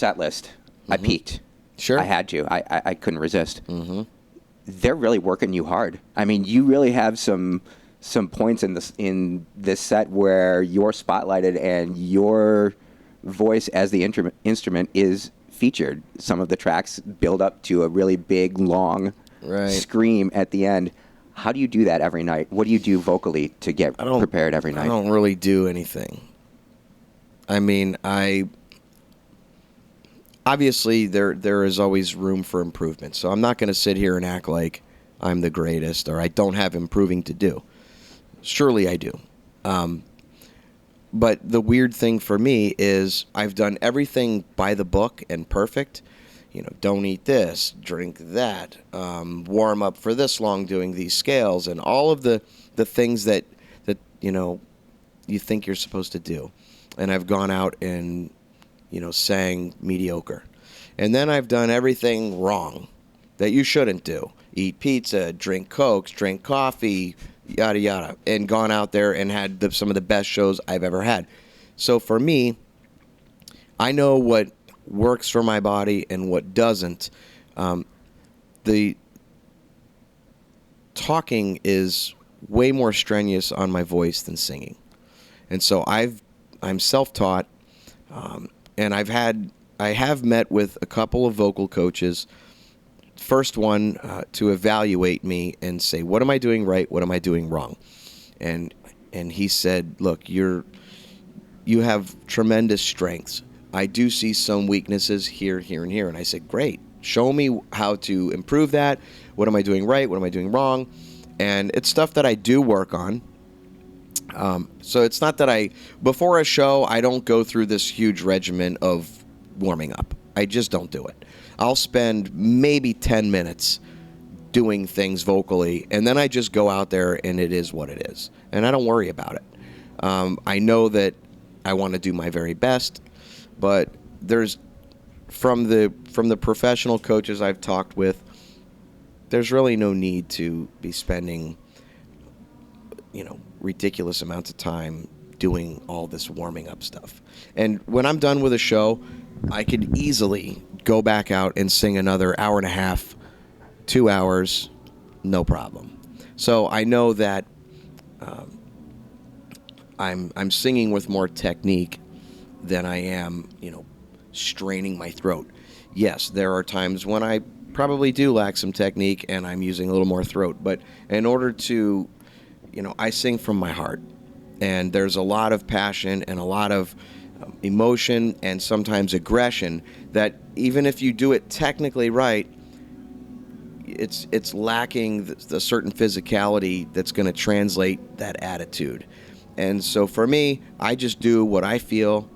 set list, I peaked. Sure. I had to. I couldn't resist. Mm-hmm. They're really working you hard. I mean, you really have some points in this set where you're spotlighted and your voice as the instrument is featured. Some of the tracks build up to a really big, long scream at the end. How do you do that every night? What do you do vocally to get prepared every night? I don't really do anything. I mean, obviously there is always room for improvement. So I'm not going to sit here and act like I'm the greatest or I don't have improving to do. Surely I do. But the weird thing for me is I've done everything by the book and perfect. You know, don't eat this, drink that, warm up for this long doing these scales and all of the things that you know, you think you're supposed to do. And I've gone out and, you know, sang mediocre. And then I've done everything wrong that you shouldn't do. Eat pizza, drink Cokes, drink coffee, yada, yada. And gone out there and had some of the best shows I've ever had. So for me, I know what works for my body and what doesn't. The talking is way more strenuous on my voice than singing. And so I'm self-taught, and I have met with a couple of vocal coaches. First one to evaluate me and say, what am I doing right? What am I doing wrong? And he said, look, you have tremendous strengths. I do see some weaknesses here, here, and here. And I said, great. Show me how to improve that. What am I doing right? What am I doing wrong? And it's stuff that I do work on. So it's not that before a show, I don't go through this huge regimen of warming up. I just don't do it. I'll spend maybe 10 minutes doing things vocally, and then I just go out there and it is what it is. And I don't worry about it. I know that I want to do my very best, but there's from the professional coaches I've talked with, there's really no need to be spending, you know, ridiculous amounts of time doing all this warming up stuff. And when I'm done with a show, I could easily go back out and sing another hour and a half, 2 hours, no problem. So I know that I'm singing with more technique than I am, you know, straining my throat. Yes, there are times when I probably do lack some technique and I'm using a little more throat. But in order to, you know, I sing from my heart. And there's a lot of passion and a lot of emotion and sometimes aggression that even if you do it technically right, it's lacking the certain physicality that's going to translate that attitude. And so for me, I just do what I feel.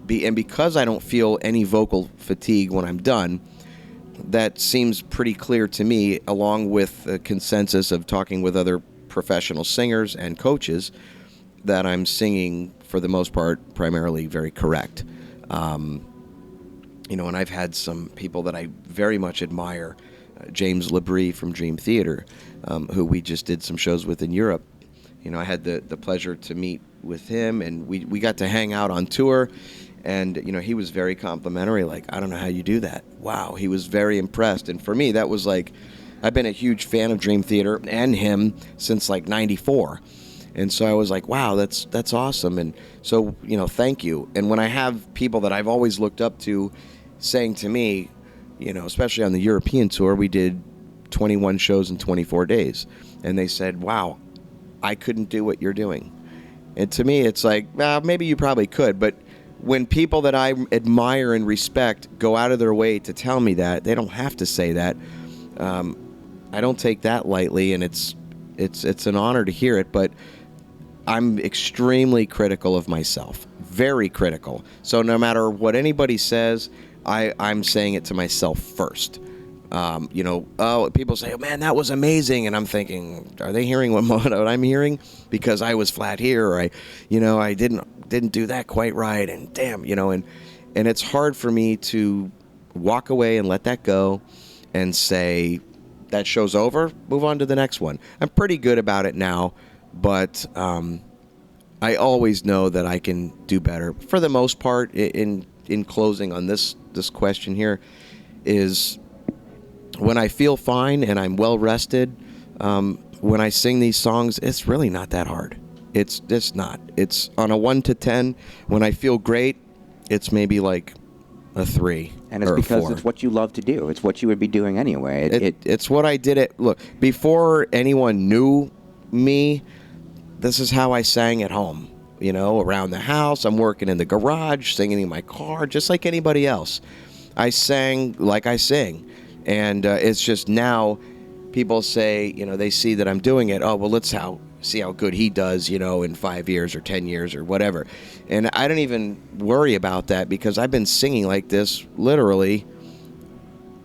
Because I don't feel any vocal fatigue when I'm done, that seems pretty clear to me, along with the consensus of talking with other professional singers and coaches, that I'm singing, for the most part, primarily very correct. You know, and I've had some people that I very much admire, James Labrie from Dream Theater, who we just did some shows with in Europe. You know, I had the pleasure to meet with him, and we got to hang out on tour. And, you know, he was very complimentary, like, I don't know how you do that. Wow, he was very impressed. And for me, that was like, I've been a huge fan of Dream Theater and him since like 94. And so I was like, wow, that's awesome. And so, you know, thank you. And when I have people that I've always looked up to saying to me, you know, especially on the European tour, we did 21 shows in 24 days. And they said, wow, I couldn't do what you're doing. And to me, it's like, maybe you probably could, but when people that I admire and respect go out of their way to tell me that, they don't have to say that. I don't take that lightly, and it's an honor to hear it, but I'm extremely critical of myself, very critical. So no matter what anybody says, I'm saying it to myself first. You know, people say, oh, man, that was amazing. And I'm thinking, are they hearing what I'm hearing? Because I was flat here, or I didn't do that quite right. And damn, you know, and it's hard for me to walk away and let that go and say, that show's over, move on to the next one. I'm pretty good about it now, but I always know that I can do better. For the most part, in closing on this question here, is when I feel fine and I'm well rested, when I sing these songs, it's really not that hard. It's not. It's on a 1 to 10. When I feel great, it's maybe like a 3 And it's or a because 4. it's what you love to do. It's what you would be doing anyway. It's what I did. Look, before anyone knew me, this is how I sang at home. You know, around the house. I'm working in the garage, singing in my car, just like anybody else. I sang like I sing. And it's just now people say, you know, they see that I'm doing it. Oh, well, let's see how good he does, you know, in 5 years or 10 years or whatever. And I don't even worry about that because I've been singing like this literally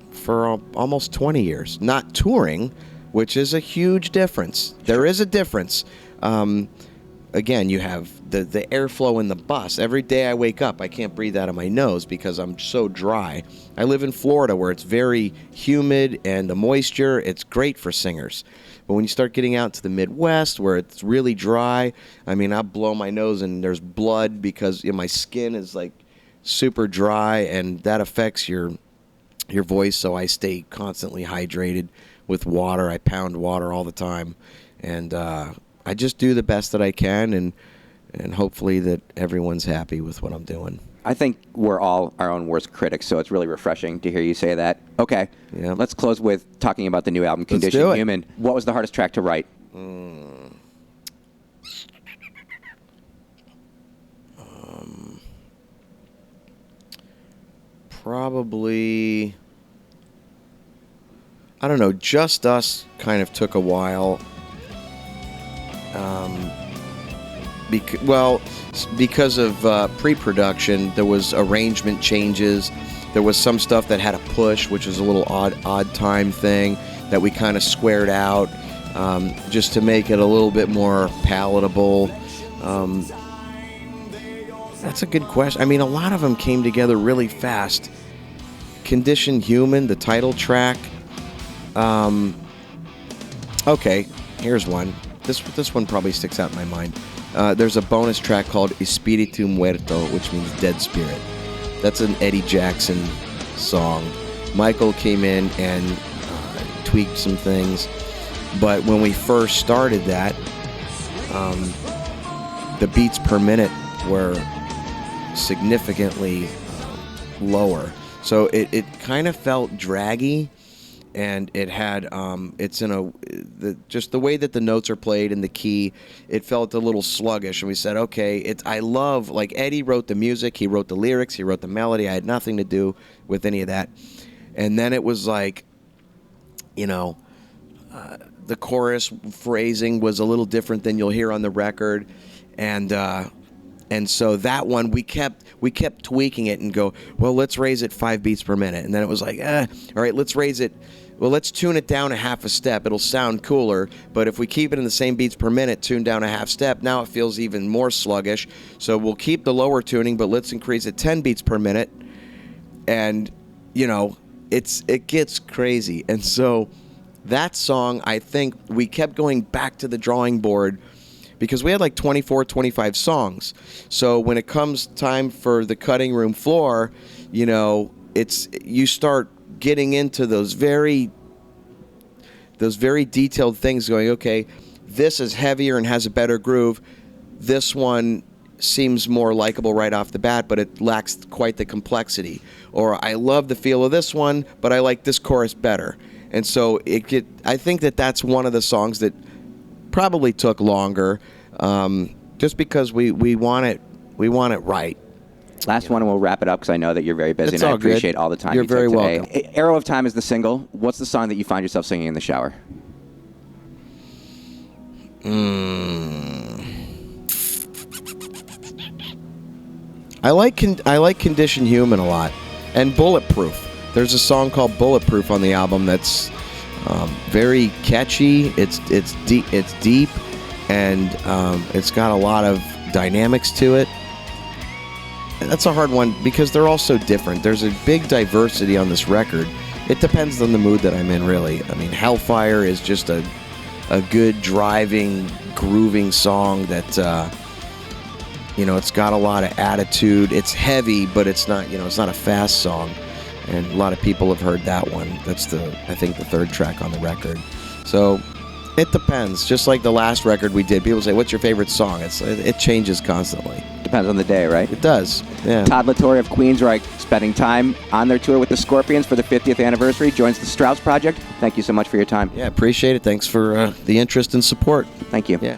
for almost 20 years. Not touring, which is a huge difference. There is a difference. Again, you have the airflow in the bus. Every day I wake up, I can't breathe out of my nose because I'm so dry. I live in Florida where it's very humid and the moisture, it's great for singers. But when you start getting out to the Midwest where it's really dry, I mean, I blow my nose and there's blood because my skin is like super dry and that affects your voice. So I stay constantly hydrated with water. I pound water all the time. And I just do the best that I can, and hopefully that everyone's happy with what I'm doing. I think we're all our own worst critics, so it's really refreshing to hear you say that. Okay, Yeah. Let's close with talking about the new album, Let's Condition do it. Human. What was the hardest track to write? Probably, I don't know, Just Us kind of took a while. Because of pre-production, there was arrangement changes. There was some stuff that had a push, which was a little odd time thing that we kind of squared out just to make it a little bit more palatable. That's a good question. I mean, a lot of them came together really fast. Condition Human, the title track. Okay, here's one. This one probably sticks out in my mind. There's a bonus track called Espiritu Muerto, which means dead spirit. That's an Eddie Jackson song. Michael came in and tweaked some things. But when we first started that, the beats per minute were significantly lower. So it kind of felt draggy. And it had, it's in just the way that the notes are played and the key, it felt a little sluggish. And we said, okay, I love, like Eddie wrote the music, he wrote the lyrics, he wrote the melody. I had nothing to do with any of that. And then it was like, you know, the chorus phrasing was a little different than you'll hear on the record. And so that one, we kept tweaking it and go, well, let's raise it 5 beats per minute. And then it was like, all right, let's raise it. Well, let's tune it down a half a step. It'll sound cooler. But if we keep it in the same beats per minute, tune down a half step, now it feels even more sluggish. So we'll keep the lower tuning, but let's increase it 10 beats per minute. And, you know, it gets crazy. And so that song, I think we kept going back to the drawing board because we had like 24, 25 songs. So when it comes time for the cutting room floor, you know, you start getting into those very detailed things going, okay, this is heavier and has a better groove. This one seems more likable right off the bat, but it lacks quite the complexity. Or I love the feel of this one, but I like this chorus better. And so I think that's one of the songs that probably took longer, just because we want it right. Last one, and we'll wrap it up because I know that you're very busy, It's and I all good. appreciate all the time You're you took very today. welcome. Arrow of Time is the single. What's the song that you find yourself singing in the shower? I like Condition Human a lot, and Bulletproof. There's a song called Bulletproof on the album that's very catchy. It's deep, and it's got a lot of dynamics to it. That's a hard one because they're all so different. There's a big diversity on this record. It depends on the mood that I'm in, really. I mean, Hellfire is just a good driving, grooving song that It's got a lot of attitude. It's heavy, but it's not, it's not a fast song. And a lot of people have heard that one. That's I think the third track on the record. So it depends. Just like the last record we did, people say, "What's your favorite song?" It changes constantly. Depends on the day, right? It does. Yeah. Todd La Torre of Queensrÿche, spending time on their tour with the Scorpions for the 50th anniversary, joins the Straus Project. Thank you so much for your time. Yeah, appreciate it. Thanks for the interest and support. Thank you. Yeah.